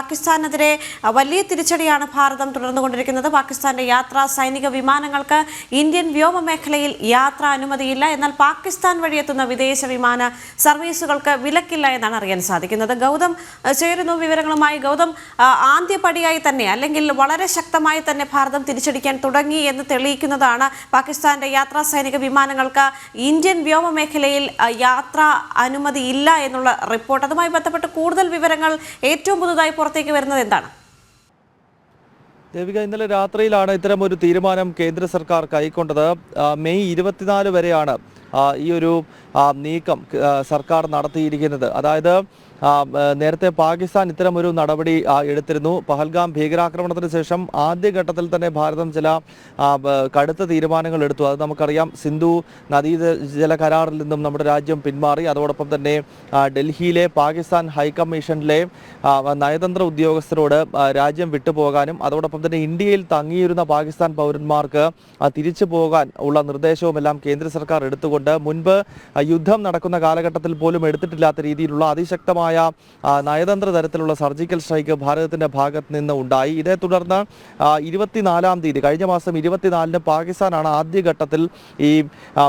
പാകിസ്ഥാനെതിരെ വലിയ തിരിച്ചടിയാണ് ഭാരതം തുടർന്നുകൊണ്ടിരിക്കുന്നത്. പാകിസ്ഥാന്റെ യാത്രാ സൈനിക വിമാനങ്ങൾക്ക് ഇന്ത്യൻ വ്യോമമേഖലയിൽ യാത്രാ അനുമതിയില്ല. എന്നാൽ പാകിസ്ഥാൻ വഴിയെത്തുന്ന വിദേശ വിമാന സർവീസുകൾക്ക് വിലക്കില്ല എന്നാണ് അറിയാൻ സാധിക്കുന്നത്. ഗൗതം ചേരുന്നു വിവരങ്ങളുമായി. ഗൗതം, ആദ്യപടിയായി തന്നെ അല്ലെങ്കിൽ വളരെ ശക്തമായി തന്നെ ഭാരതം തിരിച്ചടിക്കാൻ തുടങ്ങി എന്ന് തെളിയിക്കുന്നതാണ് പാകിസ്ഥാന്റെ യാത്രാ സൈനിക വിമാനങ്ങൾക്ക് ഇന്ത്യൻ വ്യോമമേഖലയിൽ യാത്രാ അനുമതി ഇല്ല എന്നുള്ള റിപ്പോർട്ട്. അതുമായി ബന്ധപ്പെട്ട് കൂടുതൽ വിവരങ്ങൾ ഏറ്റവും പുതുതായി പുറത്തേക്ക് വരുന്നത് എന്താണ്? ദേവിക, ഇന്നലെ രാത്രിയിലാണ് ഇത്തരം ഒരു തീരുമാനം കേന്ദ്ര സർക്കാർ കൈക്കൊണ്ടത്. മെയ് 24 വരെയാണ് ഈ ഒരു നീക്കം സർക്കാർ നടത്തിയിരിക്കുന്നത്. അതായത് നേരത്തെ പാകിസ്ഥാൻ ഇത്തരമൊരു നടപടി എടുത്തിരുന്നു. പഹൽഗാം ഭീകരാക്രമണത്തിന് ശേഷം ആദ്യഘട്ടത്തിൽ തന്നെ ഭാരതം ചില കടുത്ത തീരുമാനങ്ങൾ എടുത്തു. അത് നമുക്കറിയാം. സിന്ധു നദീജല കരാറിൽ നിന്നും നമ്മുടെ രാജ്യം പിന്മാറി. അതോടൊപ്പം തന്നെ ഡൽഹിയിലെ പാകിസ്ഥാൻ ഹൈക്കമ്മീഷനിലെ നയതന്ത്ര ഉദ്യോഗസ്ഥരോട് രാജ്യം വിട്ടുപോകാനും അതോടൊപ്പം തന്നെ ഇന്ത്യയിൽ തങ്ങിയിരുന്ന പാകിസ്ഥാൻ പൗരന്മാർക്ക് തിരിച്ചു പോകാൻ ഉള്ള നിർദ്ദേശവുമെല്ലാം കേന്ദ്ര സർക്കാർ എടുത്തുകൊണ്ട് മുൻപ് യുദ്ധം നടക്കുന്ന കാലഘട്ടത്തിൽ പോലും എടുത്തിട്ടില്ലാത്ത രീതിയിലുള്ള അതിശക്തമായ നയതന്ത്ര തരത്തിലുള്ള സർജിക്കൽ സ്ട്രൈക്ക് ഭാരതത്തിന്റെ ഭാഗത്ത് നിന്ന് ഉണ്ടായി. ഇതേ തുടർന്ന് 24-ാം തീയതി കഴിഞ്ഞ മാസം 24-ന് പാകിസ്ഥാനാണ് ആദ്യഘട്ടത്തിൽ ഈ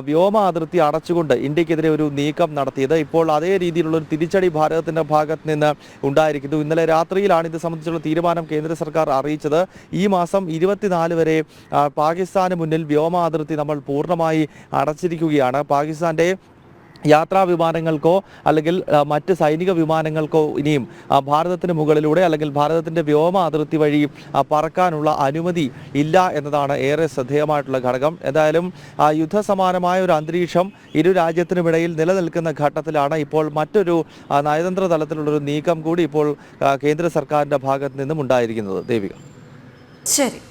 വ്യോമ അതിർത്തി അടച്ചുകൊണ്ട് ഇന്ത്യക്കെതിരെ ഒരു നീക്കം നടത്തിയത്. ഇപ്പോൾ അതേ രീതിയിലുള്ള ഒരു തിരിച്ചടി ഭാരതത്തിന്റെ ഭാഗത്ത് നിന്ന് ഉണ്ടായിരിക്കുന്നു. ഇന്നലെ രാത്രിയിലാണ് ഇത് സംബന്ധിച്ചുള്ള തീരുമാനം കേന്ദ്ര സർക്കാർ അറിയിച്ചത്. ഈ മാസം 24 വരെ പാകിസ്ഥാന് മുന്നിൽ വ്യോമ അതിർത്തി നമ്മൾ പൂർണ്ണമായി അടച്ചിരിക്കുകയാണ്. പാകിസ്ഥാന്റെ യാത്രാ വിമാനങ്ങൾക്കോ അല്ലെങ്കിൽ മറ്റ് സൈനിക വിമാനങ്ങൾക്കോ ഇനിയും ഭാരതത്തിന് മുകളിലൂടെ അല്ലെങ്കിൽ ഭാരതത്തിൻ്റെ വ്യോമ അതിർത്തി വഴി പറക്കാനുള്ള അനുമതി ഇല്ല എന്നതാണ് ഏറെ ശ്രദ്ധേയമായിട്ടുള്ള ഘടകം. എന്തായാലും യുദ്ധസമാനമായ ഒരു അന്തരീക്ഷം ഇരു രാജ്യത്തിനുമിടയിൽ നിലനിൽക്കുന്ന ഘട്ടത്തിലാണ് ഇപ്പോൾ മറ്റൊരു നയതന്ത്ര തലത്തിലുള്ളൊരു നീക്കം കൂടി ഇപ്പോൾ കേന്ദ്ര സർക്കാരിൻ്റെ ഭാഗത്ത് നിന്നും ഉണ്ടായിരിക്കുന്നത്. ദേവിക, ശരി.